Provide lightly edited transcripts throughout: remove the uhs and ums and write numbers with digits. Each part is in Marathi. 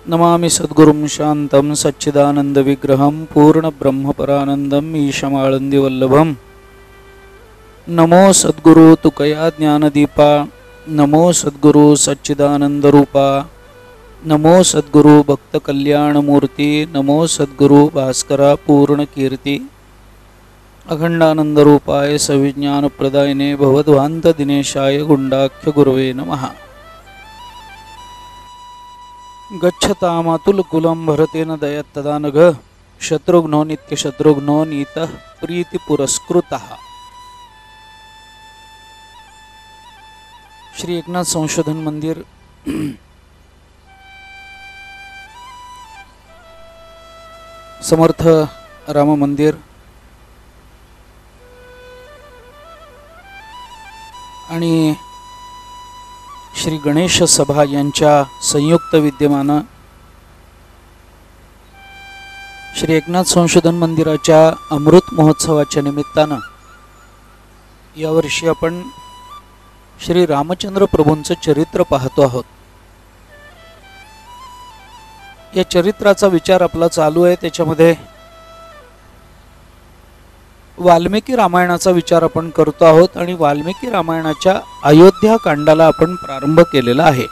नमामि सद्गुरुं शान्तं सच्चिदानन्दविग्रहं पूर्णब्रह्मपरानन्दं ईशमाळन्दिवल्लभं। नमो सद्गुरु तुकया ज्ञानदीपा, नमो सद्गुरु सच्चिदानन्दरूपा, नमो सद्गुरु भक्तकल्याणमूर्ती, नमो सद्गुरु भास्करा पूर्णकीर्ती, अखंडानंदरूपाय सविज्ञानप्रदायिने भवध्वान्तदिनेशाय गुंडाख्य गुरवे नमः। गच्छतामातुलकुलं भरतेन दयत्तदा नघ, शत्रुघ्नो नित्यशत्रुघ्नो नीतः प्रीतिपुरस्कृतः। श्री एकनाथ संशोधन मंदिर समर्थ राम मंदिर आणि श्री गणेश सभा यांच्या संयुक्त विद्यमानं श्री एकनाथ संशोधन मंदिराच्या अमृत महोत्सवाच्या निमित्तानं यावर्षी आपण श्री रामचंद्र प्रभूंचं चरित्र पाहतो आहोत। या चरित्राचा विचार आपला चालू आहे, त्याच्यामध्ये वाल्मिकी रामायणाचा विचार आपण करतो आहोत आणि वाल्मिकी रामायणाच्या अयोध्या कांडाला आपण प्रारंभ केलेला आहे।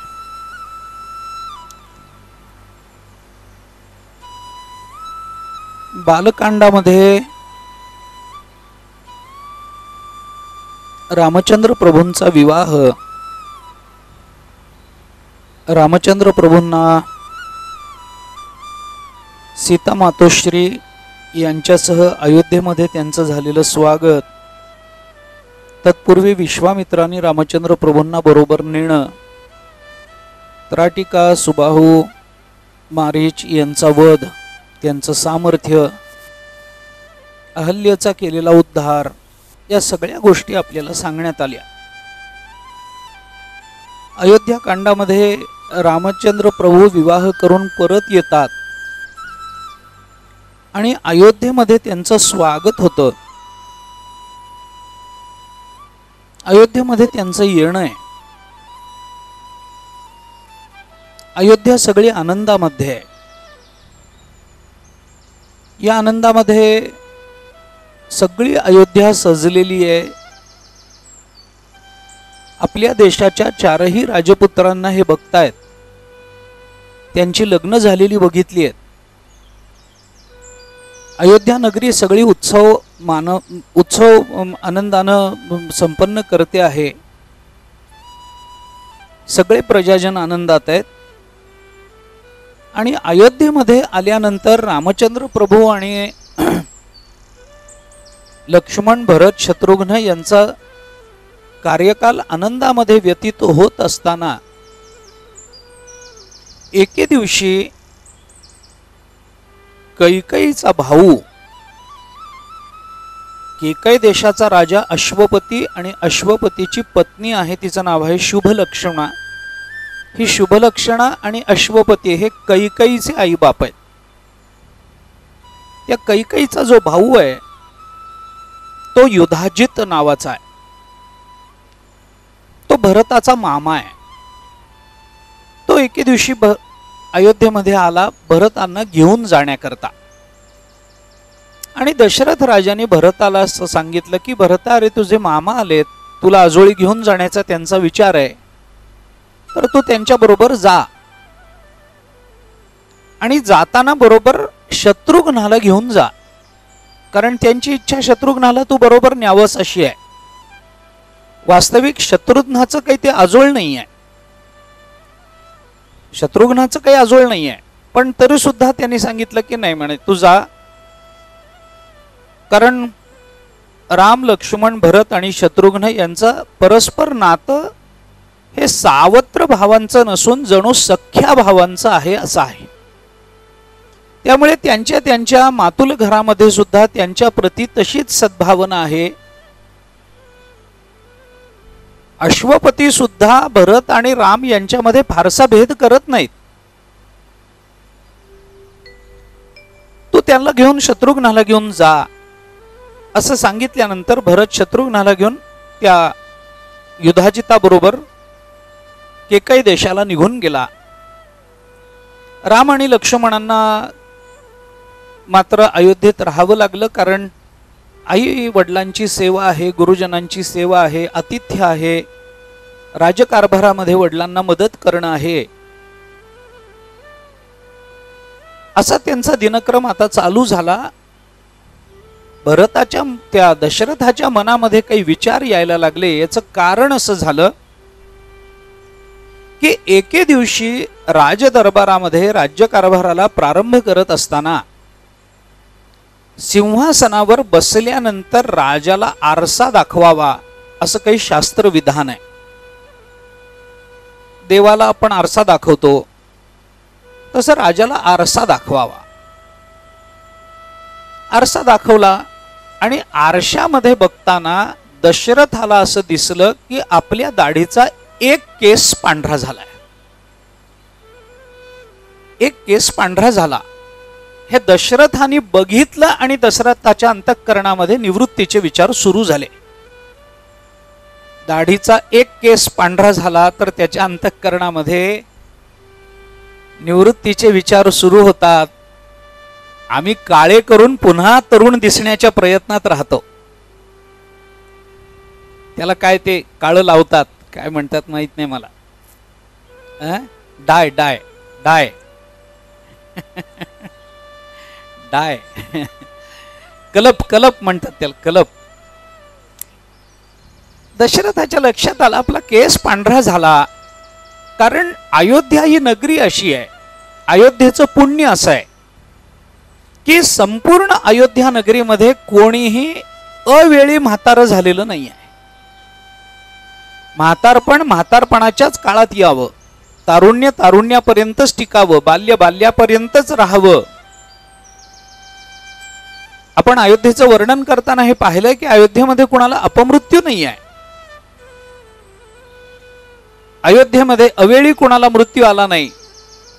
बालकांडामध्ये रामचंद्र प्रभूंचा विवाह, रामचंद्र प्रभूंना सीता मातोश्री यांच्यासह अयोध्येमध्ये त्यांचं झालेलं स्वागत, तत्पूर्वी विश्वामित्रांनी रामचंद्र प्रभूंना बरोबर नेणं, त्राटिका सुबाहू मारीच यांचा वध, त्यांचं सामर्थ्य, अहल्येचा केलेला उद्धार, या सगळ्या गोष्टी आपल्याला सांगण्यात आल्या। अयोध्या कांडामध्ये रामचंद्र प्रभू विवाह करून परत येतात आणि अयोध्येमध्ये त्यांचं स्वागत होतं। अयोध्येमध्ये त्यांचं येणं आहे। अयोध्या सगळी आनंदामध्ये आहे। या आनंदामध्ये सगळी अयोध्या सजलेली आहे। आपल्या देशाच्या चारही राजपुत्रांना हे बघतायत, त्यांची लग्न झालेली बघितली आहेत। अयोध्या नगरी सगळी उत्सव आनंदानं संपन्न करते आहे। सगळे प्रजाजन आनंदात आहेत आणि अयोध्येमध्ये आल्यानंतर रामचंद्र प्रभू आणि लक्ष्मण भरत शत्रुघ्न यांचा कार्यकाल आनंदामध्ये व्यतीत होत असताना एके दिवशी कैकेयीचा भाऊ, केकय देशाचा राजा अश्वपती आणि अश्वपतीची पत्नी आहे, तिचं नाव आहे शुभलक्षणा। ही शुभलक्षणा आणि अश्वपती हे कैकेयीचे आई बाप आहेत। त्या कैकेयीचा जो भाऊ आहे तो युधाजित नावाचा आहे। तो भरताचा मामा आहे। तो एके दिवशी अयोध्येमध्ये आला भरतांना घेऊन जाण्याकरता, आणि दशरथ राजाने भरताला असं सांगितलं की भरता, अरे तुझे मामा आलेत, तुला आजोळी घेऊन जाण्याचा त्यांचा विचार आहे, तर तू त्यांच्या बरोबर जा आणि जाताना बरोबर शत्रुघ्नाला घेऊन जा, कारण त्यांची इच्छा शत्रुघ्नाला तू बरोबर न्यावस अशी आहे। वास्तविक शत्रुघ्नाचं काही ते आजोळ नाही आहे, शत्रुघ्नाचं काही आजोळ नाही आहे, पण तरी सुद्धा त्यांनी सांगितलं की नाही म्हणे तू जा, कारण राम लक्ष्मण भरत आणि शत्रुघ्न यांचं परस्पर नातं हे सावत्र भावांचं नसून जणू सख्या भावांचं आहे असं आहे। त्यामुळे त्यांच्या मातुल घरामध्ये सुद्धा त्यांच्या प्रती तशीच सद्भावना आहे। अश्वपती सुद्धा भरत आणि राम यांच्यामध्ये फारसा भेद करत नाहीत। तू त्यांना घेऊन शत्रुघ्नाला घेऊन जा असं सांगितल्यानंतर भरत शत्रुघ्नाला घेऊन त्या युधाजिताबरोबर केकय देशाला निघून गेला। राम आणि लक्ष्मणांना मात्र अयोध्येत राहावं लागलं, कारण आई वडिलांची सेवा आहे, गुरुजनांची सेवा आहे, आतिथ्य आहे, राजकारभारामध्ये वडिलांना मदत करणं आहे, असा त्यांचा दिनक्रम आता चालू झाला. भरताच्या त्या दशरथाच्या मनामध्ये काही विचार यायला लागले. याचं कारण असं झालं की एके दिवशी राजदरबारामध्ये राज्यकारभाराला प्रारंभ करत असताना सिंहासनावर बसल्यानंतर राजाला आरसा दाखवावा असं काही शास्त्र विधान आहे. देवाला आपण आरसा दाखवतो तसं राजाला आरसा दाखवावा. आरसा दाखवला आणि आरशामध्ये बघताना दशरथाला असं दिसलं की आपल्या दाढीचा एक केस पांढरा झालाय. एक केस पांढरा झाला हे दशरथाने बघितलं आणि दशरथाच्या अंतःकरणामध्ये निवृत्तीचे विचार सुरू झाले. दाढीचा एक केस पांढरा झाला तर त्याच्या अंतःकरणामध्ये निवृत्तीचे विचार सुरू होतात. आम्ही काळे करून पुन्हा तरुण दिसण्याच्या प्रयत्नात राहतो. त्याला काय ते काळं लावतात, काय म्हणतात माहित नाही मला, डाय डाय डाय डाय कलप कलप म्हणतात त्याला, कलप. दशरथाच्या लक्षात आला आपला केस पांढरा झाला, कारण अयोध्या ही नगरी अशी आहे, अयोध्येचं पुण्य असं आहे की संपूर्ण अयोध्या नगरीमध्ये कोणीही अवेळी म्हातारं झालेलं नाही आहे. म्हातारपण म्हातारपणाच्याच काळात यावं, तारुण्य तारुण्यापर्यंतच टिकावं, बाल्य बाल्यापर्यंतच राहावं. आपण अयोध्येचं वर्णन करताना हे पाहिलंय की अयोध्येमध्ये कुणाला अपमृत्यू नाही आहे. अयोध्येमध्ये अवेळी कुणाला मृत्यू आला नाही.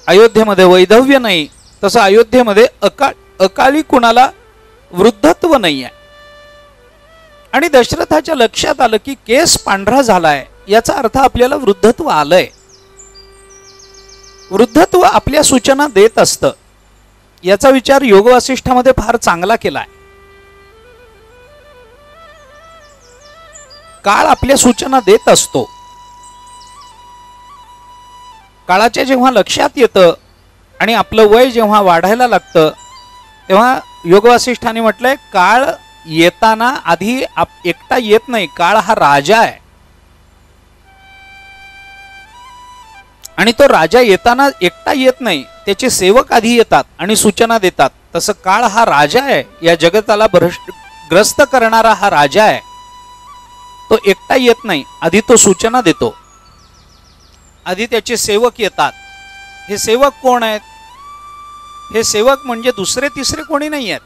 अयोध्येमध्ये वैधव्य नाही. तसं अयोध्येमध्ये अकाली कुणाला वृद्धत्व नाही आहे. आणि दशरथाच्या लक्षात आलं की केस पांढरा झालाय याचा अर्थ आपल्याला वृद्धत्व आलंय. वृद्धत्व आपल्या सूचना देत असतं. याचा विचार योग वासिष्ठामध्ये फार चांगला केलाय. काळ आपल्या सूचना देत असतो. काळाच्या जेव्हा लक्षात येतं आणि आपलं वय जेव्हा वाढायला लागतं तेव्हा योग वासिष्ठाने म्हटलंय काळ येताना आधी एकटा येत नाही, काळ हा राजा आहे आणि तो राजा येताना एकटा येत नाही, त्याचे सेवक आधी येतात आणि सूचना देतात. तसं काळ हा राजा आहे, या जगताला ग्रस्त करणारा हा राजा आहे. तो एकटा येत नाही, आधी तो सूचना देतो, आधी त्याचे सेवक येतात. हे सेवक कोण आहेत? हे सेवक म्हणजे दुसरे तिसरे कोणी नाही आहेत.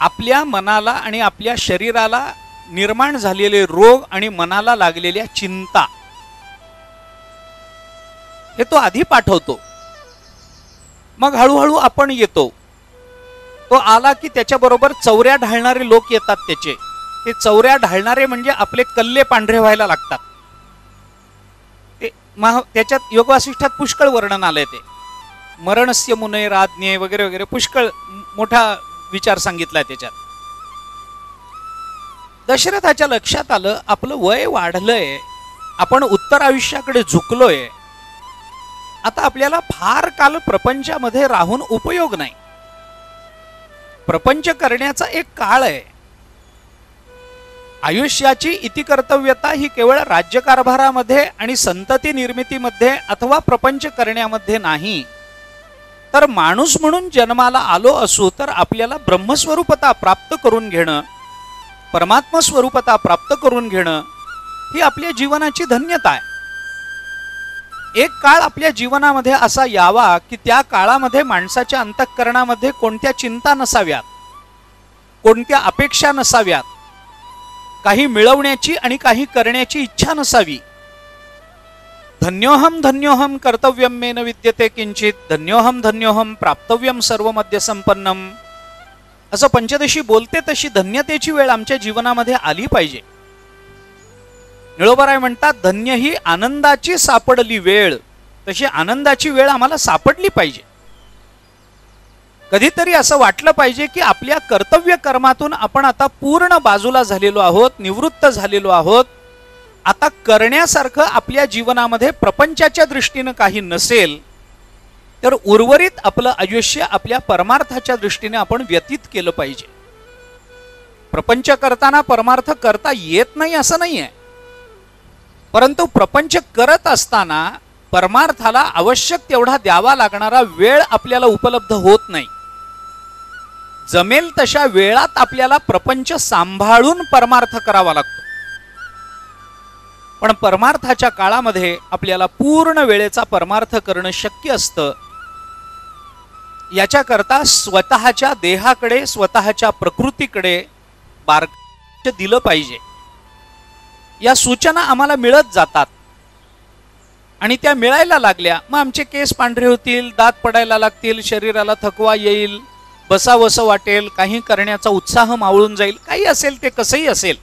आपल्या मनाला आणि आपल्या शरीराला निर्माण झालेले रोग आणि मनाला लागलेल्या चिंता हे तो आधी पाठवतो. मग हळूहळू आपण येतो. तो आला की त्याच्याबरोबर चौऱ्या ढाळणारे लोक येतात. ते चौऱ्या ढाळणारे म्हणजे आपले कल्ले पांढरे व्हायला लागतात. त्याच्यात योग वासिष्ठात पुष्कळ वर्णन आलंय. ते मरणस्य मुने राज्ञे वगैरे वगैरे पुष्कळ मोठा विचार सांगितलाय त्याच्यात. दशरथाच्या लक्षात आलं आपलं वय वाढलंय, आपण उत्तर आयुष्याकडे झुकलोय, आता आपल्याला फार काल प्रपंचामध्ये राहून उपयोग नाही. प्रपंच करण्याचा एक काळ आहे. आयुष्याची इतिकर्तव्यता ही केवळ राज्यकारभारामध्ये आणि संतती निर्मितीमध्ये अथवा प्रपंच करण्यामध्ये नाही, तर माणूस म्हणून जन्माला आलो असू तर आपल्याला ब्रह्मस्वरूपता प्राप्त करून घेणं, परमात्मा स्वरूपता प्राप्त करून घेणं ही आपल्या जीवनाची धन्यता आहे. एक काळ आपल्या जीवनामध्ये असा यावा की त्या काळामध्ये माणसाच्या अंतःकरणामध्ये कोणत्या चिंता नसाव्यात, कोणत्या अपेक्षा नसाव्यात, काही मिळवण्याची आणि काही करण्याची इच्छा नसावी. धन्योहम धन्योहम कर्तव्यम मे न विद्यते किंचित, धन्योहम धन्योहम प्राप्तव्यम सर्व मध्य संपन्नम, असं पंचदशी बोलते तशी धन्यतेची वेळ आमच्या जीवनामध्ये आली पाहिजे. निळोबाराय म्हणतात धन्य ही आनंदाची सापडली वेळ, तशी आनंदाची वेळ आम्हाला सापडली पाहिजे. कधीतरी असं वाटलं पाहिजे की आपल्या कर्तव्य कर्मातून आपण आता पूर्ण बाजूला झालेलो आहोत, निवृत्त झालेलो आहोत. आता करण्यासारखं आपल्या जीवनामध्ये प्रपंचाच्या दृष्टीनं काही नसेल तर उर्वरित आपलं आयुष्य आपल्या परमार्थाच्या दृष्टीने आपण व्यतीत केलं पाहिजे. प्रपंच करताना परमार्थ करता येत नाही असं नाही आहे, परंतु प्रपंच करत असताना परमार्थाला आवश्यक तेवढा द्यावा लागणारा वेळ आपल्याला उपलब्ध होत नाही. जमेल तशा वेळात आपल्याला प्रपंच सांभाळून परमार्थ करावा लागतो. पण परमार्थाच्या काळामध्ये आपल्याला पूर्ण वेळेचा परमार्थ करणं शक्य असतं. याच्याकरता स्वतःच्या देहाकडे, स्वतःच्या प्रकृतीकडे बारकाईने दिलं पाहिजे. या सूचना आम्हाला मिळत जातात आणि त्या मिळायला लागल्या मग आमचे केस पांढरे होतील, दात पडायला लागतील, शरीराला थकवा येईल, बसावसं वाटेल, काही करण्याचा उत्साह मावळून जाईल. काही असेल ते कसंही असेल,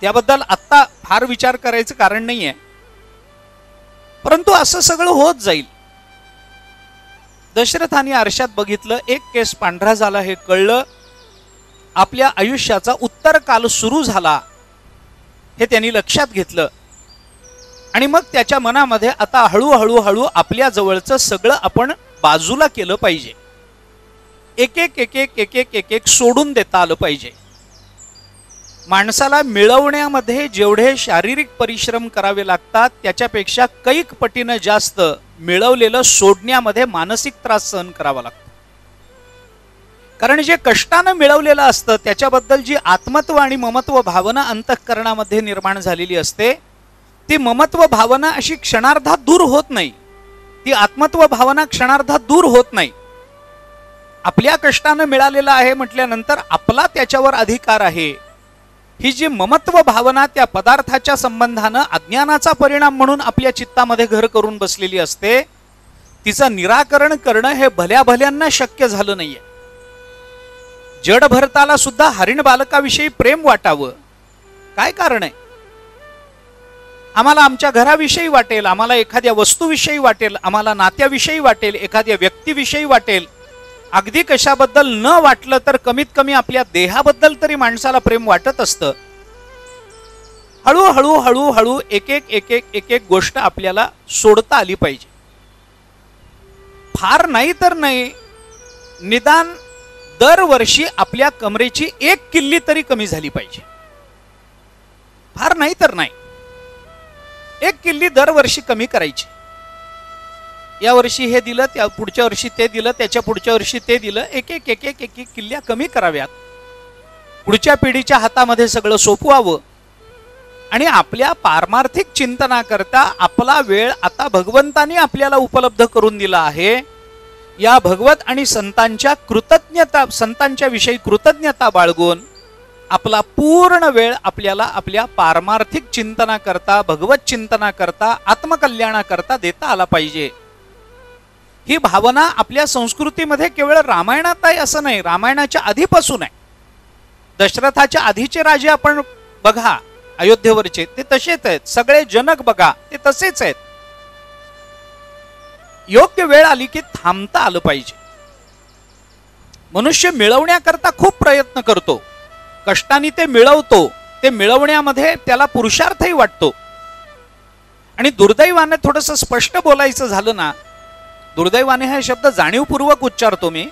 त्याबद्दल आत्ता फार विचार करायचं कारण नाहीये, परंतु असं सगळं होत जाईल. दशरथाने आरशात बघितलं, एक केस पांढरा झाला हे कळलं, आपल्या आयुष्याचा उत्तर काल सुरू झाला हे त्यांनी लक्षात घेतलं. आणि मग त्याच्या मनामध्ये आता हळूहळू हळू आपल्या जवळचं सगळं आपण बाजूला केलं पाहिजे. एक एक एक एक एक एक एक एक सोडून देता आलं पाहिजे. माणसाला मिळवण्यामध्ये जेवढे शारीरिक परिश्रम करावे लागतात त्याच्यापेक्षा कैक पटीनं जास्त मिळवलेलं सोडण्यामध्ये मानसिक त्रास सहन करावा लागतो. कारण जे कष्टानं मिळवलेलं असतं त्याच्याबद्दल जी आत्मत्व आणि ममत्व भावना अंतःकरणामध्ये निर्माण झालेली असते, ती ममत्व भावना अशी क्षणार्धात दूर होत नाही, ती आत्मत्व भावना क्षणार्धात दूर होत नाही. आपल्या कष्टानं मिळालेलं आहे म्हटल्यानंतर आपला त्याच्यावर अधिकार आहे, ही जी ममत्व भावना त्या पदार्थाच्या संबंधानं अज्ञानाचा परिणाम म्हणून आपल्या चित्तामध्ये घर करून बसलेली असते, तिचं निराकरण करणं हे भल्या भल्यांना शक्य झालं नाहीये. जड भरताला सुद्धा हरिण बालकाविषयी प्रेम वाटावं, काय कारण आहे? आम्हाला आमच्या घराविषयी वाटेल, आम्हाला एखाद्या वस्तूविषयी वाटेल, आम्हाला नात्याविषयी वाटेल, एखाद्या व्यक्तीविषयी वाटेल. अगदी कशाबद्दल न वाटलं तर कमीत कमी आपल्या देहाबद्दल तरी माणसाला प्रेम वाटत असतं. हळूहळू हळूहळू एक एक एक एक एक एक गोष्ट आपल्याला सोडता आली पाहिजे. फार नाही तर नाही, निदान दरवर्षी आपल्या कमरेची 1 किल्ली तरी कमी झाली पाहिजे. फार नाही तर नाही, 1 किल्ली दरवर्षी कमी करायची. या वर्षी हे दिलं, त्या पुढच्या वर्षी ते दिलं, त्याच्या पुढच्या वर्षी ते दिलं, एक एक एक एक एक एक किल्ल्या कमी कराव्यात. पुढच्या पिढीच्या हातामध्ये सगळं सोपवावं आणि आपल्या पारमार्थिक चिंतनाकरता आपला वेळ आता भगवंतानी आपल्याला उपलब्ध करून दिला आहे. या भगवत आणि संतांच्या विषयी कृतज्ञता बाळगून आपला पूर्ण वेळ आपल्याला आपल्या पारमार्थिक चिंतनाकरता, भगवत चिंतनाकरता, आत्मकल्याणाकरता देता आला पाहिजे. ही भावना आपल्या संस्कृतीमध्ये केवळ रामायणात आहे असं नाही, रामायणाच्या आधीपासून आहे. दशरथाच्या आधीचे राजे आपण बघा, अयोध्येवरचे, ते तसेच आहेत. सगळे जनक बघा, ते तसेच आहेत. योग्य वेळ आली की थांबता आलं पाहिजे. मनुष्य मिळवण्याकरता खूप प्रयत्न करतो, कष्टाने ते मिळवतो, ते मिळवण्यामध्ये त्याला पुरुषार्थही वाटतो. आणि दुर्दैवाने थोडंसं स्पष्ट बोलायचं झालं ना, दुर्दैवाने हा शब्द जाणीवपूर्वक उच्चारतो मी,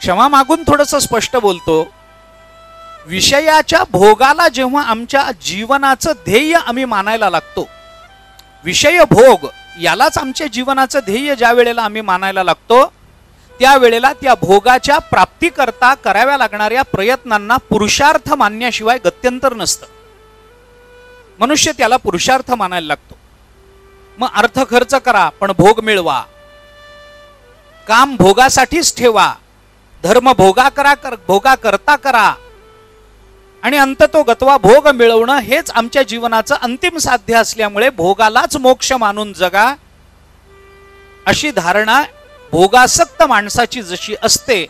क्षमा मागून थोडंसं स्पष्ट बोलतो. विषयाच्या भोगाला जेव्हा आमच्या जीवनाचं ध्येय आम्ही मानायला लागतो, विषय भोग यालाच आमच्या जीवनाचं ध्येय ज्या वेळेला आम्ही मानायला लागतो, त्यावेळेला त्या भोगाच्या प्राप्तीकरता कराव्या लागणाऱ्या प्रयत्नांना पुरुषार्थ मानण्याशिवाय गत्यंतर नसतं. मनुष्य त्याला पुरुषार्थ मानायला लागतो. मग अर्थ खर्च करा पण भोग मिळवा, काम भोगासाठीच ठेवा, धर्म भोगा करता करा आणि अंततोगत्वा भोग मिळवणं हेच आमच्या जीवनाचं अंतिम साध्य असल्यामुळे भोगालाच मोक्ष मानून जगा, अशी धारणा भोगासक्त माणसाची जशी असते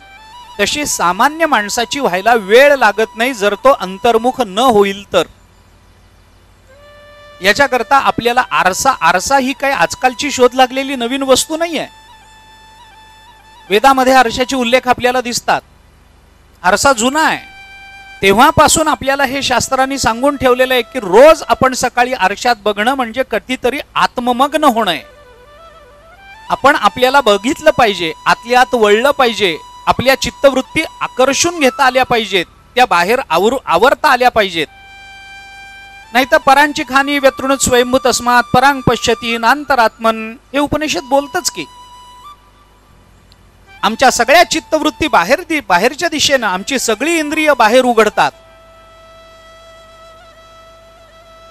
तशी सामान्य माणसाची व्हायला वेळ लागत नाही, जर तो अंतर्मुख न होईल तर. याच्याकरता आपल्याला आरसा ही काही आजकालची शोध लागलेली नवीन वस्तू नाही आहे. वेदामध्ये आरशाचे उल्लेख आपल्याला दिसतात. आरसा जुना आहे. तेव्हापासून आपल्याला हे शास्त्रांनी सांगून ठेवलेलं आहे की रोज आपण सकाळी आरशात बघणं म्हणजे कधीतरी आत्ममग्न होणं. आपण आपल्याला बघितलं पाहिजे, आतल्या आत वळलं पाहिजे, आपल्या चित्तवृत्ती आकर्षून घेता आल्या पाहिजेत, त्या बाहेर आवरता आल्या पाहिजेत. नाही तर परांची खाणी व्यतृणुत स्वयंभू तस्मात परांग पश्यती नांतरात्मन हे उपनिषद बोलतच की आमच्या सगळ्या चित्तवृत्ती बाहेरच्या दिशेनं आमची सगळी इंद्रिय बाहेर उघडतात.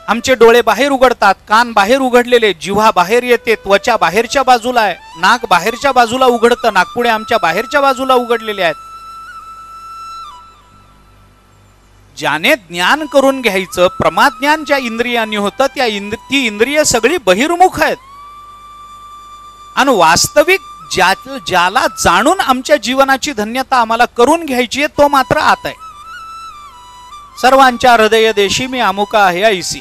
आमचे डोळे बाहेर उघडतात, कान बाहेर उघडलेले, जिव्हा बाहेर येते, त्वचा बाहेरच्या बाजूला आहे, नाक बाहेरच्या बाजूला उघडतं, नाकपुडे आमच्या बाहेरच्या बाजूला उघडलेले आहेत. ज्याने ज्ञान करून घ्यायचं प्रमाज्ञान ज्या इंद्रियांनी होतं ती इंद्रिय सगळी बहिर्मुख आहेत. आणि वास्तविक ज्याला जाणून आमच्या जीवनाची धन्यता आम्हाला करून घ्यायची आहे तो मात्र आत आहे. सर्वांच्या हृदय देशी मी अमुका आहे ऐसी.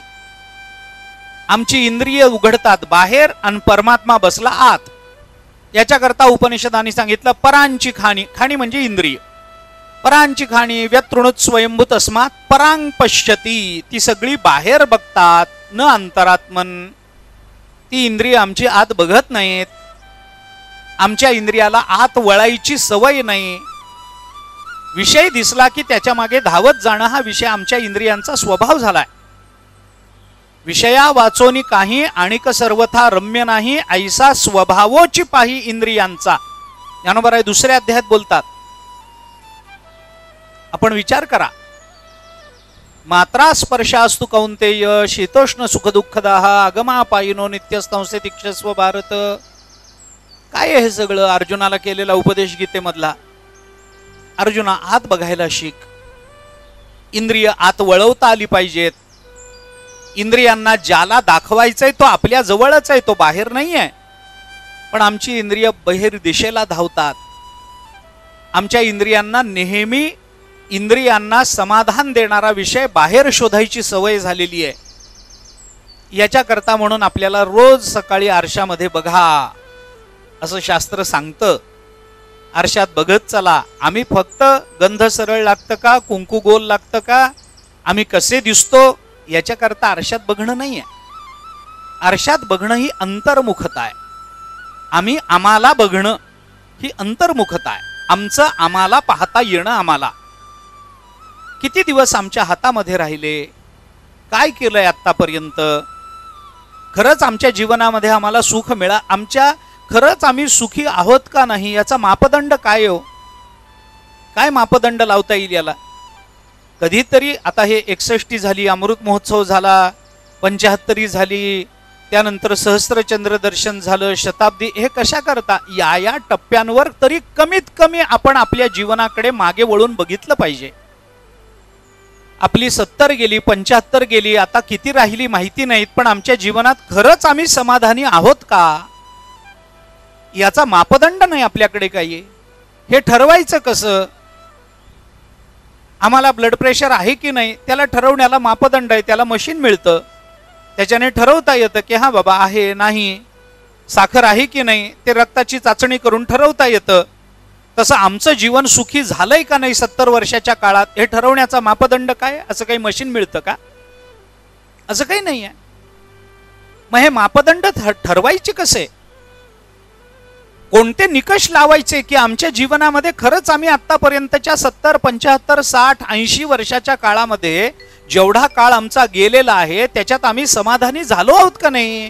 आमची इंद्रिय उघडतात बाहेर आणि परमात्मा बसला आत. याच्याकरता उपनिषदांनी सांगितलं परांची खाणी, खाणी म्हणजे इंद्रिय, परांची खाणी व्यतृणुत स्वयंभू तस्मात परांग पश्यती, ती सगळी बाहेर बघतात, न अंतरात्मन. ती इंद्रिय आमची आत बघत नाहीत. आमच्या इंद्रियाला आत वळायची सवय नाही. विषय दिसला की त्याच्या मागे धावत जाणं हा विषय आमच्या इंद्रियांचा स्वभाव झालाय. विषया वाचोनी काही आणिक सर्वथा रम्य नाही ऐसा स्वभावोची पाही इंद्रियांचा. ज्ञानोबा राय दुसऱ्या अध्यायात बोलतात. आपण विचार करा, मात्रा स्पर्शास्तु कौंतेय शीतोष्ण सुख दुःखदाह आगमा पायिनो नित्यस्तंसे तिक्षस्व भारत. काय हे सगळं अर्जुनाला केलेला उपदेश गीतेमधला. अर्जुना आत बघायला शिक, इंद्रिय आत वळवता आली पाहिजेत. इंद्रियांना ज्याला दाखवायचंय तो आपल्या जवळच आहे, तो बाहेर नाही आहे. पण आमची इंद्रिय बाहेर दिशेला धावतात. आमच्या इंद्रियांना नेहमी इंद्रियांना समाधान देणारा विषय बाहेर शोधायची सवय झालेली आहे. याच्याकरता म्हणून आपल्याला रोज सकाळी आरशामध्ये बघा असं शास्त्र सांगतं. आरशात बघत चला. आम्ही फक्त गंध सरळ लागतं का, कुंकू गोल लागतं का, आम्ही कसे दिसतो याच्याकरता आरशात बघणं नाही आहे. आरशात बघणं ही अंतर्मुखता आहे. आम्हाला बघणं ही अंतर्मुखता आहे. आमचं आम्हाला पाहता येणं. आम्हाला किती दिवस आमच्या हातामध्ये राहिले, काय केलंय आतापर्यंत, खरंच आमच्या जीवनामध्ये आम्हाला सुख खरंच आम्ही सुखी आहोत का नाही याचा मापदंड काय हो? काय मापदंड लावता येईल याला? कधीतरी आता हे 61 झाली, अमृत महोत्सव झाला, 75 झाली, त्यानंतर सहस्त्रचंद्र दर्शन झालं, शताब्दी, हे कशा करता या टप्प्यांवर तरी कमीत कमी आपण आपल्या जीवनाकडे मागे वळून बघितलं पाहिजे. आपली 70 गेली, 75 गेली, आता किती राहिली माहिती नाहीत, पण आमच्या जीवनात खरंच आम्ही समाधानी आहोत का याचा मापदंड नाही आपल्याकडे. काही हे ठरवायचं कसं? आम्हाला ब्लड प्रेशर आहे की नाही त्याला ठरवण्याला मापदंड आहे, त्याला मशीन मिळतं, त्याच्याने ठरवता येतं की हा बाबा आहे नाही. साखर आहे की नाही ते रक्ताची चाचणी करून ठरवता येतं. तसं आमचं जीवन सुखी झालंय का नाही 70 वर्षाच्या काळात हे ठरवण्याचा मापदंड काय? असं काही मशीन मिळतं का? असं काही नाही आहे. मग हे मापदंड ठरवायचे कसे? कोणते निकष लावायचे की आमच्या जीवनामध्ये खरंच आम्ही आतापर्यंतच्या 70, 75, 60, 80 वर्षाच्या काळामध्ये जेवढा काळ आमचा गेलेला आहे त्याच्यात आम्ही समाधानी झालो आहोत का नाही,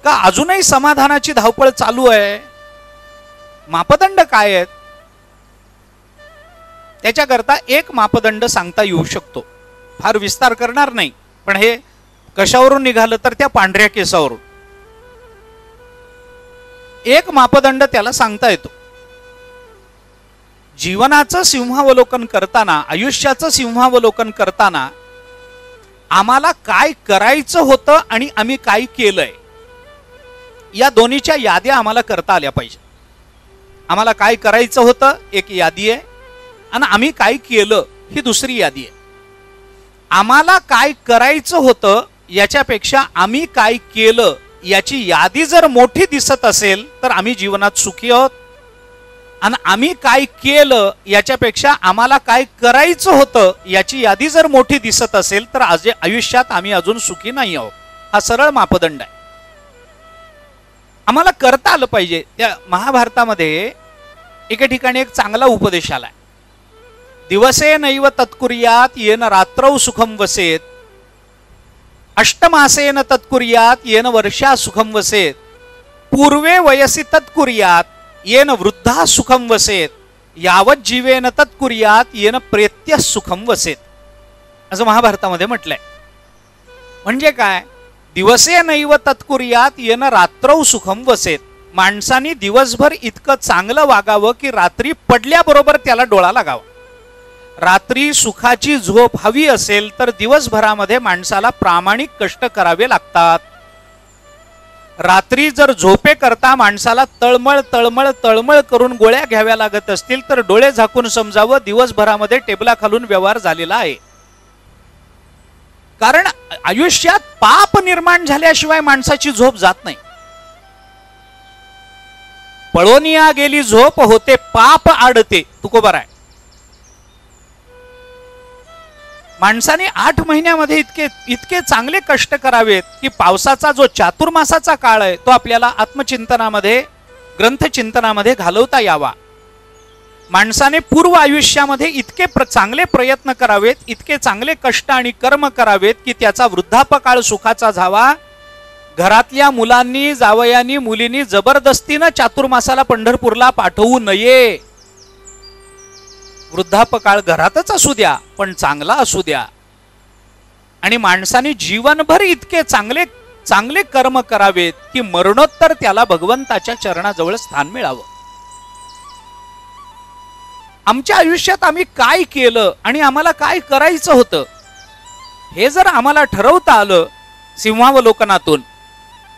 का अजूनही समाधानाची धावपळ चालू आहे? मापदंड काय आहेत? त्याच्याकरता एक मापदंड सांगता येऊ शकतो. फार विस्तार करणार नाही, पण हे कशावरून निघालं तर त्या पांढऱ्या केसावरून. एक मापदंड त्याला सांगता येतो. जीवनाचं सिंहावलोकन करताना, आयुष्याचं सिंहावलोकन करताना आम्हाला काय करायचं होतं आणि आम्ही काय केलंय या दोन्हीच्या याद्या आम्हाला करता आल्या पाहिजे. आम्हाला काय करायचं होतं एक यादी आहे आणि आम्ही काय केलं ही दुसरी यादी आहे. आम्हाला काय करायचं होतं याच्यापेक्षा आम्ही काय केलं याची यादी जर मोठी दिसत असेल तर आम्ही जीवनात सुखी आहोत, आणि आम्ही काय केलं याच्यापेक्षा आम्हाला काय करायचं होतं याची यादी जर मोठी दिसत असेल तर आज आयुष्यात आम्ही अजून सुखी नाही आहोत. हा सरळ मापदंड आहे. आम्हाला करता आलं पाहिजे. त्या महाभारतामध्ये एके ठिकाणी एक चांगला उपदेश आलाय. दिवसे नैव तत्कुर्यात येन रात्रौ सुखम वसेत, अष्टमासेन तत्कुर्यात येन वर्षा सुखम वसेत, पूर्वे वयसी तत्कुर्यात येन वृद्धा सुखम वसेत, यावत जीवेन तत्कुर्यात येन प्रेत्य सुखम वसेत, असं महाभारतामध्ये म्हटलंय. म्हणजे काय? दिवसे नैव तत्कुर्यात येन रात्रौ सुखम वसेत. माणसाने दिवसभर इतकं चांगलं वागावं की रात्री पडल्याबरोबर त्याला डोळा लागावा. रात्री सुखाची झोप हवी असेल तर दिवसभरामध्ये माणसाला प्रामाणिक कष्ट करावे लागतात. रात्री जर झोपे करता माणसाला तळमळ तळमळ तळमळ करून गोळ्या घ्याव्या लागत असतील तर डोळे झाकून समजावं दिवसभरामध्ये टेबलाखालून व्यवहार झालेला आहे. कारण आयुष्यात पाप निर्माण झाल्याशिवाय माणसाची झोप जात नाही. पळोनिया गेली झोप होते पाप आडते, तुकोबर आहे. माणसाने 8 महिन्यामध्ये इतके चांगले कष्ट करावेत की पावसाचा जो चातुर्मासाचा काळ आहे तो आपल्याला आत्मचिंतनामध्ये, ग्रंथचिंतनामध्ये घालवता यावा. माणसाने पूर्व आयुष्यामध्ये इतके चांगले प्रयत्न करावेत, इतके चांगले कष्ट आणि कर्म करावेत की त्याचा वृद्धापकाळ सुखाचा जावा. घरातल्या मुलांनी, जावयांनी, मुलींनी जबरदस्तीनं चातुर्मासाला पंढरपूरला पाठवू नये. वृद्धापकाळ घरातच असू द्या पण चांगला असू द्या. आणि माणसाने जीवनभर इतके चांगले चांगले कर्म करावेत की मरणोत्तर त्याला भगवंताच्या चरणाजवळ स्थान मिळावं. आमच्या आयुष्यात आम्ही काय केलं आणि आम्हाला काय करायचं होतं हे जर आम्हाला ठरवता आलं सिंहावलोकनातून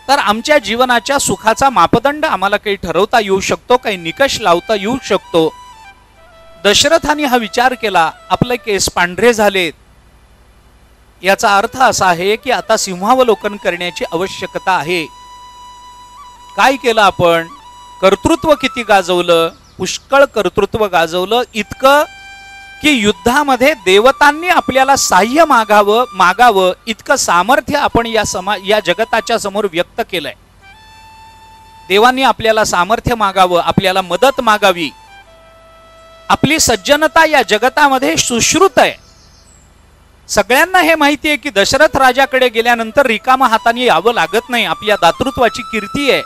तर आमच्या जीवनाच्या सुखाचा मापदंड आम्हाला काही ठरवता येऊ शकतो, काही निकष लावता येऊ शकतो. दशरथाने हा विचार केला, आपले केस पांढरे झालेत, याचा अर्थ असा आहे की आता सिंहावलोकन करण्याची आवश्यकता आहे. काय केलं आपण? कर्तृत्व किती गाजवलं? पुष्कळ कर्तृत्व गाजवलं, इतकं की युद्धामध्ये देवतांनी आपल्याला साह्य मागावं इतकं सामर्थ्य आपण या जगताच्या समोर व्यक्त केलंय. देवांनी आपल्याला सामर्थ्य मागावं, आपल्याला मदत मागावी. आपली सज्जनता या जगतामध्ये सुश्रुत आहे. सगळ्यांना हे माहिती आहे की दशरथ राजाकडे गेल्यानंतर रिकामा हाताने यावं लागत नाही. आपल्या दातृत्वाची कीर्ती आहे,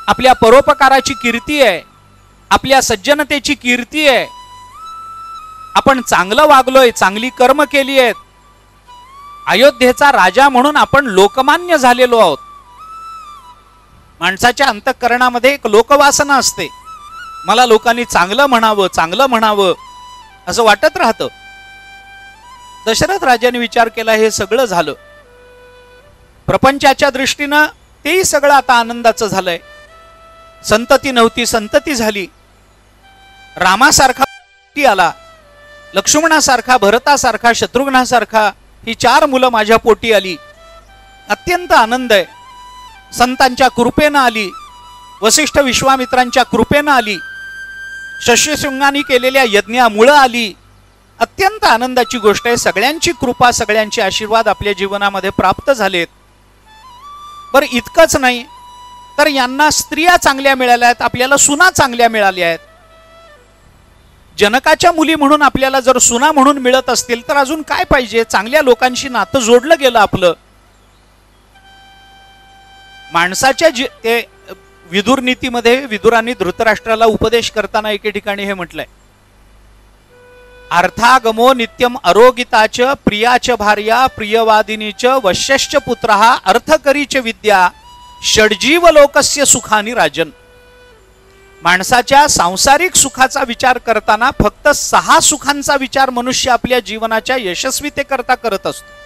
आपल्या परोपकाराची कीर्ती आहे, आपल्या सज्जनतेची कीर्ती आहे. आपण चांगलं वागलोय, चांगली कर्म केली आहेत. अयोध्येचा राजा म्हणून आपण लोकमान्य झालेलो आहोत. माणसाच्या अंतःकरणामध्ये एक लोकवासना असते, मला लोकांनी चांगलं म्हणावं असं वाटत राहतं. दशरथ राजाने विचार केला, हे सगळं झालं, प्रपंचाच्या दृष्टीनं तेही सगळं आता आनंदाचं झालंय. संतती नव्हती, संतती झाली. रामासारखा आला, लक्ष्मणासारखा, भरतासारखा, शत्रुघ्नासारखा ही 4 मुलं माझ्या पोटी आली. अत्यंत आनंद आहे. संतांच्या कृपेनं आली, वसिष्ठ विश्वामित्रांच्या कृपेनं आली, शस्यशृंगांनी केलेल्या यज्ञामुळे आली. अत्यंत आनंदाची गोष्ट आहे. सगळ्यांची कृपा, सगळ्यांचे आशीर्वाद आपल्या जीवनामध्ये प्राप्त झालेत. बरं, इतकंच नाही तर यांना स्त्रिया चांगल्या मिळाल्या आहेत, आपल्याला सुना चांगल्या मिळाल्या आहेत. जनकाच्या मुली म्हणून आपल्याला जर सुना म्हणून मिळत असतील तर अजून काय पाहिजे? चांगल्या लोकांशी नातं जोडलं गेलं आपलं. माणसाच्या ते विदुर नीतीमध्ये विदुरांनी धृतराष्ट्राला उपदेश करताना एके ठिकाणी हे म्हटलंय, अर्थागमो नित्यम अरोगिताच प्रियाच भार्या प्रियवादिनीच वश्यश्च पुत्रहा अर्थकरीच विद्या षड्जीव लोकस्य सुखानी राजन. माणसाच्या सांसारिक सुखाचा विचार करताना फक्त 6 सुखांचा विचार मनुष्य आपल्या जीवनाच्या यशस्वीतेकरता करत असतो.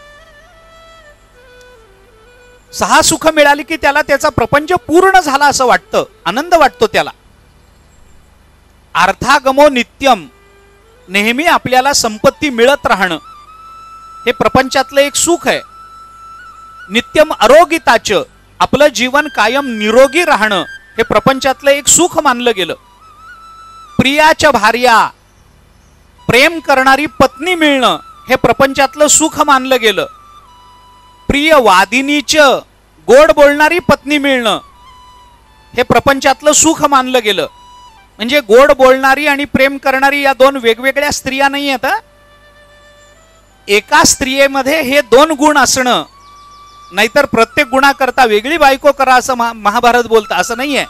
6 सुख मिळाली की त्याला त्याचा प्रपंच पूर्ण झाला असं वाटतं, आनंद वाटतो त्याला. अर्थागमो नित्यम, नेहमी आपल्याला संपत्ती मिळत राहणं हे प्रपंचातलं एक सुख आहे. नित्यम आरोग्यताच, आपलं जीवन कायम निरोगी राहणं हे प्रपंचातलं एक सुख मानलं गेलं. प्रियाच्या भार्या, प्रेम करणारी पत्नी मिळणं हे प्रपंचातलं सुख मानलं गेलं. प्रिय वादिनीच, गोड बोलणारी पत्नी मिळणं हे प्रपंचातलं सुख मानलं गेलं. म्हणजे गोड बोलणारी आणि प्रेम करणारी या दोन वेगवेगळ्या स्त्रिया नाही आहेत. एका स्त्रियेमध्ये हे दोन गुण असणं, नाहीतर प्रत्येक गुणाकरता वेगळी बायको करा असं महाभारत बोलतं, असं नाहीये.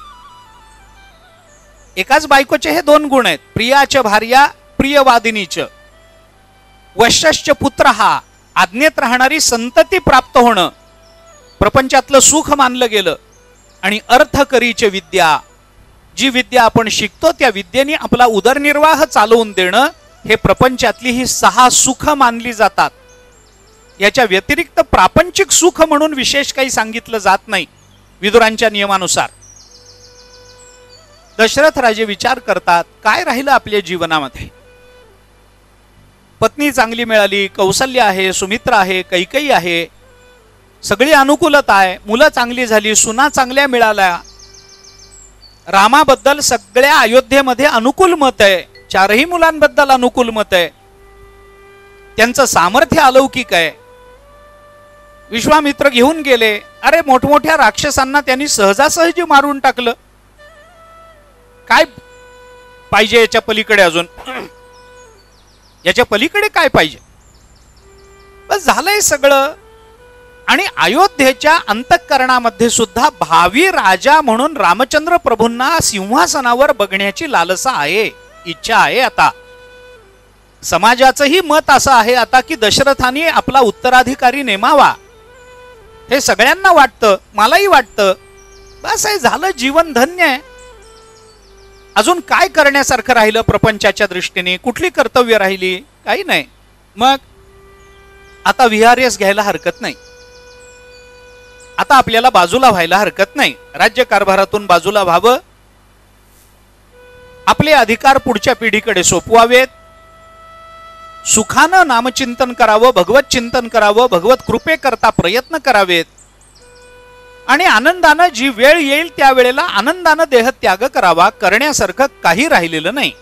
एकाच बायकोचे हे दोन गुण आहेत. प्रियाच्या भार्या, प्रियवादिनीच. वश्यश्च पुत्र, हा आज्ञेत राहणारी संतती प्राप्त होणं प्रपंचातलं सुख मानलं गेलं. आणि अर्थकरीचे विद्या, जी विद्या आपण शिकतो त्या विद्येने आपला उदरनिर्वाह चालवून देणं हे प्रपंचातली ही 6 सुख मानली जातात. याच्या व्यतिरिक्त प्रापंचिक सुख म्हणून विशेष काही सांगितलं जात नाही विदुरांच्या नियमानुसार. दशरथ राजे विचार करतात, काय राहिलं आपल्या जीवनामध्ये? पत्नी चांगली मिळाली, कौशल्य आहे, सुमित्रा आहे, कैकेयी आहे, सगळी अनुकूलता आहे, मुलं चांगली झाली, सुना चांगल्या मिळाल्या, रामाबद्दल सगळ्या अयोध्येमध्ये अनुकूल मत आहे, 4ही मुलांबद्दल अनुकूल मत आहे, त्यांचं सामर्थ्य अलौकिक आहे. विश्वामित्र घेऊन गेले, अरे मोठमोठ्या राक्षसांना त्यांनी सहजासहजी मारून टाकलं. काय पाहिजे याच्या पलीकडे? अजून याच्या पलीकडे काय पाहिजे? बस झालंय सगळं. आणि अयोध्येच्या अंतःकरणामध्ये सुद्धा भावी राजा म्हणून रामचंद्र प्रभूंना सिंहासनावर बघण्याची लालसा आहे, इच्छा आहे. आता समाजाचंही मत असं आहे आता की दशरथाने आपला उत्तराधिकारी नेमावा, हे सगळ्यांना वाटतं, मलाही वाटतं. बस हे झालं, जीवन धन्य आहे. अजून काय करण्यासारखं राहिलं प्रपंचाच्या दृष्टीने? कुठली कर्तव्य राहिली? काही नाही. मग आता विहारेस घ्यायला हरकत नाही, आता आपल्याला बाजूला व्हायला हरकत नाही, राज्यकारभारातून बाजूला व्हावं, आपले अधिकार पुढच्या पिढीकडे सोपवावेत, सुखानं नामचिंतन करावं, भगवत चिंतन करावं, भगवत कृपेकरता प्रयत्न करावेत, आणि आनंदानं जी वेळ येईल त्या वेळेला आनंदानं देहत्याग करावा. करण्यासारखं काही राहिलेलं नाही.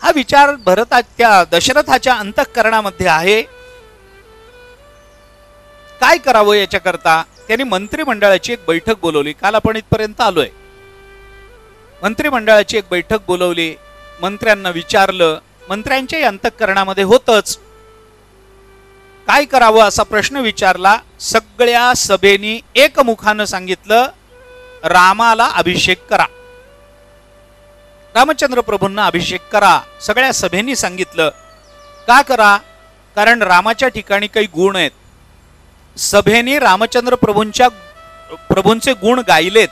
हा विचार त्या दशरथाच्या अंतःकरणामध्ये आहे. काय करावं याच्याकरता त्यांनी मंत्रिमंडळाची एक बैठक बोलवली. काल आपण इथपर्यंत आलोय. मंत्रिमंडळाची एक बैठक बोलवली, मंत्र्यांना विचारलं. मंत्र्यांच्याही अंतःकरणामध्ये होतच काय करावं असा प्रश्न विचारला. सगळ्या सभेनी एकमुखानं सांगितलं, रामाला अभिषेक करा, रामचंद्र प्रभूंना अभिषेक करा. सगळ्या सभेनी सांगितलं. का करा? कारण रामाच्या ठिकाणी काही गुण आहेत. सभेने रामचंद्र प्रभूंचे गुण गायलेत.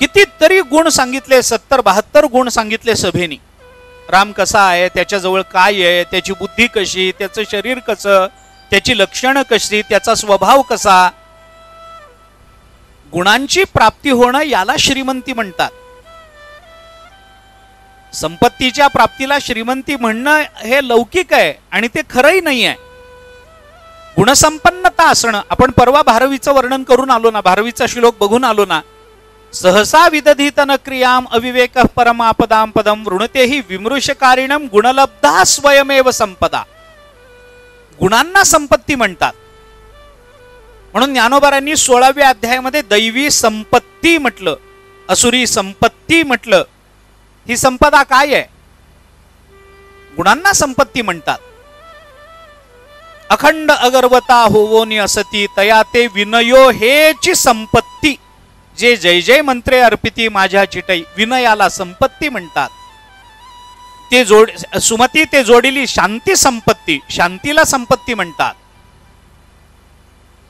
कितीतरी गुण सांगितले, 70-72 गुण सांगितले सभेनी. राम कसा आहे, त्याच्याजवळ काय आहे, त्याची बुद्धी कशी, त्याचं शरीर कसं, त्याची लक्षणं कशी, त्याचा स्वभाव कसा. गुणांची प्राप्ती होणं याला श्रीमंती म्हणतात. संपत्तीच्या प्राप्तीला श्रीमंती म्हणणं हे लौकिक आहे आणि ते खरंही नाही आहे. गुणसंपन्नता असणं. आपण परवा भारवीचं वर्णन करून आलो ना, भारवीचा श्लोक बघून आलो ना. सहसा विदधीतन क्रियाम अविवेक परमापदाम पदम वृणतेही विमृशकारिणम गुणलब्धा स्वयमेव संपदा. गुणांना संपत्ती म्हणतात. म्हणून ज्ञानोबारांनी 16व्या अध्यायामध्ये दैवी संपत्ती म्हटलं, असुरी संपत्ती म्हटलं. ही संपदा काय आहे? गुणांना संपत्ती म्हणतात. अखंड अगर्वता होवोनी असती तया ते विनयो हेची संपत्ती. जे जय जय मंत्रे अर्पिती माझ्या चिटई, विनयाला संपत्ती म्हणतात. ते सुमती ते जोडिली शांती संपत्ती, शांतीला संपत्ती म्हणतात.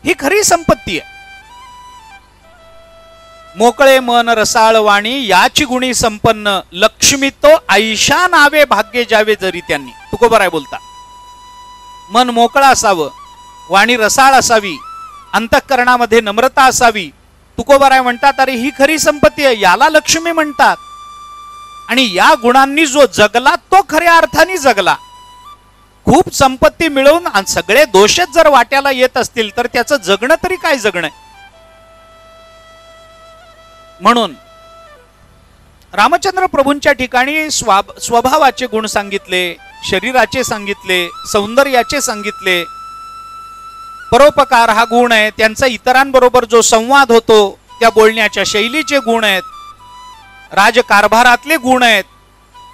ही खरी संपत्ती आहे. मोकळे मन रसाळ वाणी याची गुणी संपन्न, लक्ष्मी तो ऐशा नावे भाग्य जावे जरी त्यांनी. तुकोबाराय बोलता. मन मोकळा असावं, वाणी रसाळ असावी, अंतःकरणामध्ये नम्रता असावी. तुकोबाराय म्हणतात, अरे ही खरी संपत्ती आहे, याला लक्ष्मी म्हणतात. आणि या गुणांनी जो जगला तो खऱ्या अर्थाने जगला. खूप संपत्ती मिळवून सगळे दोषच जर वाट्याला येत असतील तर त्याचं जगणं तरी काय जगणं. म्हणून रामचंद्र प्रभूंच्या ठिकाणी स्वभावाचे गुण सांगितले, शरीराचे सांगितले, सौंदर्याचे सांगितले. परोपकार हा गुण आहे, त्यांचा इतरांबरोबर जो संवाद होतो त्या बोलण्याच्या शैलीचे गुण आहेत, राजकारभारातले गुण आहेत,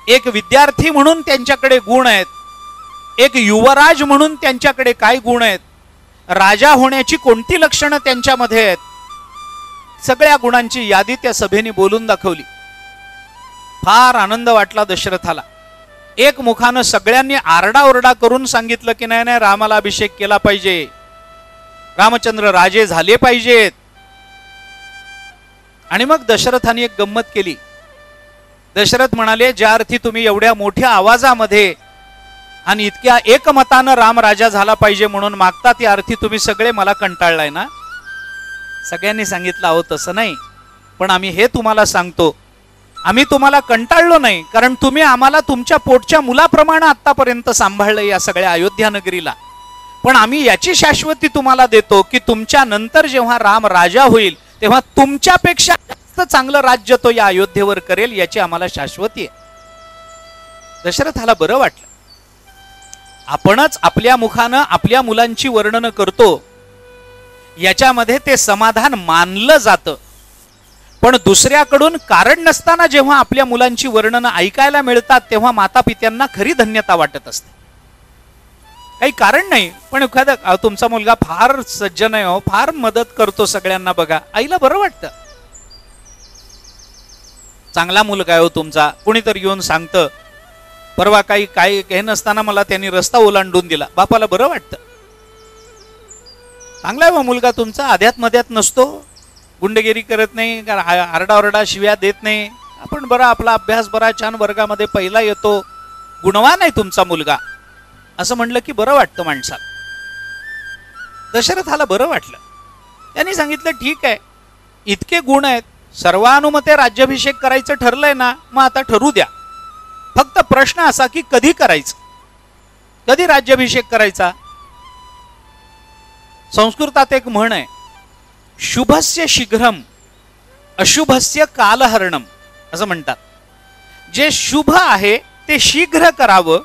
एक विद्यार्थी म्हणून त्यांच्याकडे गुण आहेत, एक युवराज म्हणून त्यांच्याकडे काय गुण आहेत, राजा होण्याची कोणती लक्षणं त्यांच्यामध्ये आहेत, सगळ्या गुणांची यादी त्या सभेने बोलून दाखवली. फार आनंद वाटला दशरथाला. एक मुखानं सगळ्यांनी आरडाओरडा करून सांगितलं की नाही नाही, रामाला अभिषेक केला पाहिजे, रामचंद्र राजे झाले पाहिजेत. आणि मग दशरथाने एक गंमत केली. दशरथ म्हणाले, ज्या अर्थी तुम्ही एवढ्या मोठ्या आवाजामध्ये आणि इतक्या एकमतानं राम राजा झाला पाहिजे म्हणून मागता, त्या अर्थी तुम्ही सगळे मला कंटाळलाय ना. सगळ्यांनी सांगितलं, अहो तसं नाही, पण आम्ही हे तुम्हाला सांगतो, आम्ही तुम्हाला कंटाळलो नाही, कारण तुम्ही आम्हाला तुमच्या पोटच्या मुलाप्रमाणे आतापर्यंत सांभाळलं या सगळ्या अयोध्या नगरीला. पण आम्ही याची शाश्वती तुम्हाला देतो की तुमच्या नंतर जेव्हा राम राजा होईल तेव्हा तुमच्यापेक्षा जास्त चांगलं राज्य तो या अयोध्येवर करेल, याची आम्हाला शाश्वती आहे. दशरथाला बरं वाटलं. आपणच आपल्या मुखानं आपल्या मुलांची वर्णनं करतो, याच्यामध्ये ते समाधान मानलं जातं. पण दुसऱ्याकडून कारण नसताना जेव्हा आपल्या मुलांची वर्णनं ऐकायला मिळतात तेव्हा माता पित्यांना खरी धन्यता वाटत असते. काही कारण नाही, पण एखादा तुमचा मुलगा फार सज्जन आहे, हो, फार मदत करतो सगळ्यांना, बघा, आईला बरं वाटतं. चांगला मुलगा आहे हो तुमचा, कुणीतरी येऊन सांगतं, परवा काही हे नसताना मला त्यांनी रस्ता ओलांडून दिला, बापाला बरं वाटतं. चांगला आहे मुलगा तुमचा, आध्यात मध्यात नसतो, गुंडगिरी करत नाही, आरडाओरडा शिव्या देत नाही, आपण बरा आपला अभ्यास बरा छान वर्गामध्ये पहिला येतो, गुणवान आहे तुमचा मुलगा, असं म्हणलं की बरं वाटतं माणसाला. दशरथाला बरं वाटलं. त्यांनी सांगितलं, ठीक आहे, इतके गुण आहेत, सर्वानुमते राज्याभिषेक करायचं ठरलंय ना, मग आता ठरू द्या. फक्त प्रश्न असा की कधी करायचं, कधी राज्याभिषेक करायचा. संस्कृतात एक म्हण आहे, शुभस्य शीघ्रम अशुभस्य कालहरणम, असं म्हणतात. जे शुभ आहे ते शीघ्र करावं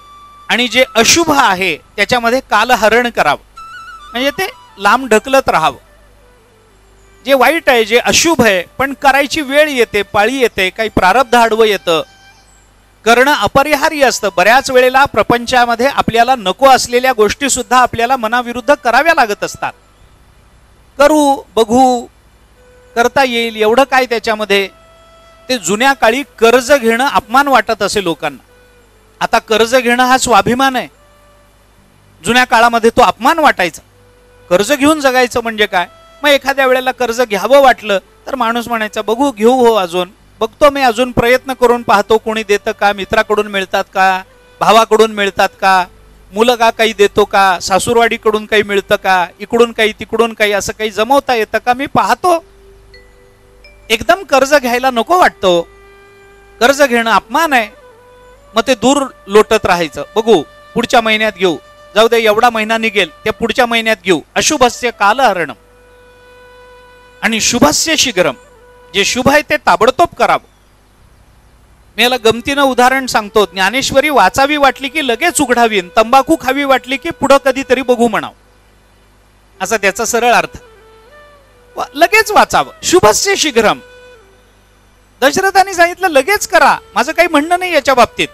आणि जे अशुभ आहे त्याच्यामध्ये कालहरण करावं, म्हणजे ते लांब ढकलत राहावं. जे वाईट आहे, जे अशुभ आहे, पण करायची वेळ येते, पाळी येते, काही प्रारब्ध आडवं येतं, करणं अपरिहार्य असतं. बऱ्याच वेळेला प्रपंचामध्ये आपल्याला नको असलेल्या गोष्टी सुद्धा आपल्याला मनाविरुद्ध कराव्या लागत असतात. करू, बघू, करता येईल एवढं काय त्याच्यामध्ये. ते जुन्या काळी कर्ज घेणं अपमान वाटत असे लोकांना. आता कर्ज घेणं हा स्वाभिमान आहे, जुन्या काळामध्ये तो अपमान वाटायचा. कर्ज घेऊन जगायचं म्हणजे काय. मग एखाद्या वेळेला कर्ज घ्यावं वाटलं तर माणूस म्हणायचा, बघू, घेऊ, हो, अजून बघतो मी, अजून प्रयत्न करून पाहतो, कोणी देतं का, मित्राकडून मिळतात का, भावाकडून मिळतात का, मुलगा काही देतो का, सासूरवाडीकडून काही मिळतं का, इकडून काही तिकडून काही, असं काही जमवता येतं का, मी पाहतो. एकदम कर्ज घ्यायला नको वाटतो, कर्ज घेणं अपमान आहे. मग ते दूर लोटत राहायचं, बघू पुढच्या महिन्यात घेऊ, जाऊ दे एवढा महिना निघेल, त्या पुढच्या महिन्यात घेऊ. अशुभस्य कालहरणम आणि शुभस्य शीघ्रम, जे शुभ आहे ते ताबडतोब करावं. मी याला गमतीनं उदाहरण सांगतो. ज्ञानेश्वरी वाचावी वाटली की लगेच उघडावी, तंबाखू खावी वाटली की पुढं कधीतरी बघू म्हणावं, असा त्याचा सरळ अर्थ. लगेच वाचावं, शुभस्य शीघ्रम. दशरथाने सांगितलं लगेच करा, माझं काही म्हणणं नाही याच्या बाबतीत.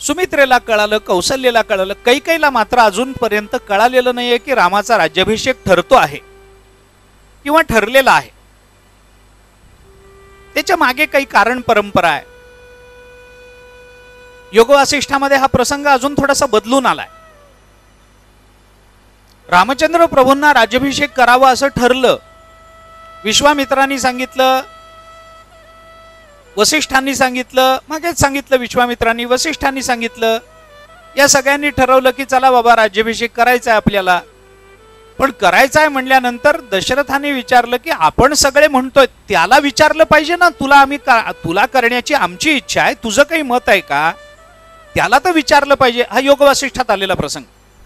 सुमित्रेला कळालं, कौशल्येला कळालं, कैकेयीला मात्र अजूनपर्यंत कळालेलं नाहीये की रामाचा राज्याभिषेक ठरतो आहे किंवा ठरलेला आहे. त्याच्या मागे काही कारण परंपरा आहे. योग वासिष्ठामध्ये हा प्रसंग अजून थोडासा बदलून आलाय. रामचंद्र प्रभूंना राज्याभिषेक करावा असं ठरलं. विश्वामित्रांनी सांगितलं, वसिष्ठांनी सांगितलं, मागेच सांगितलं विश्वामित्रांनी, वसिष्ठांनी सांगितलं, या सगळ्यांनी ठरवलं की चला बाबा राज्याभिषेक करायचा आहे आपल्याला. पण करायचा आहे म्हणल्यानंतर दशरथाने विचारलं की आपण सगळे म्हणतोय, त्याला विचारलं पाहिजे ना, तुला करण्याची आमची इच्छा आहे, तुझं काही मत आहे का. त्याला तर विचारलं पाहिजे. हा योग वासिष्ठात आलेला प्रसंग.